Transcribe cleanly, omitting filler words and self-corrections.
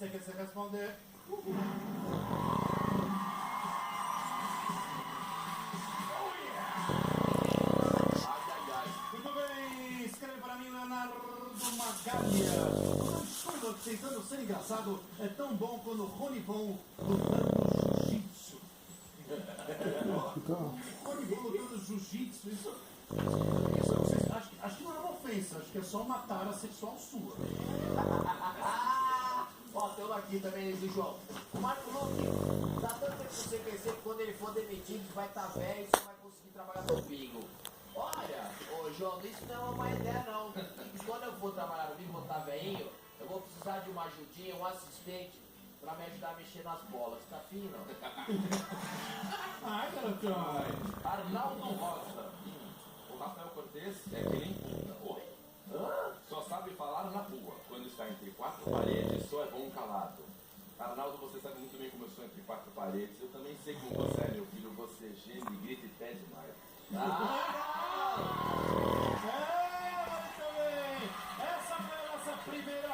Você quer se responder? Muito bem, escreve para mim, Leonardo Magalha. Estou tentando ser engraçado, é tão bom quando o Rony Von lutando jiu-jitsu. Rony Von lutando jiu-jitsu, isso acho que não é uma ofensa, acho que é só uma tara sexual sua. Ó, temos aqui também esse João. O Marco Luque, dá tanto tempo pra você pensar que quando ele for demitido, vai estar velho e você vai conseguir trabalhar no bingo. Olha, ô João, isso não é uma má ideia não. Quando eu for trabalhar no bingo, vou estar velhinho, eu vou precisar de uma ajudinha, um assistente, pra me ajudar a mexer nas bolas. Tá fino? Ai, garotão. Arnaldo Rosa. O Rafael Cortez é que nem puta. Oi? Só sabe falar na rua. Quando está entre quatro paredes, só é bom calado. Arnaldo, você sabe muito bem como eu sou entre quatro paredes. Eu também sei como você é, meu filho. Você geme, grita e pede mais.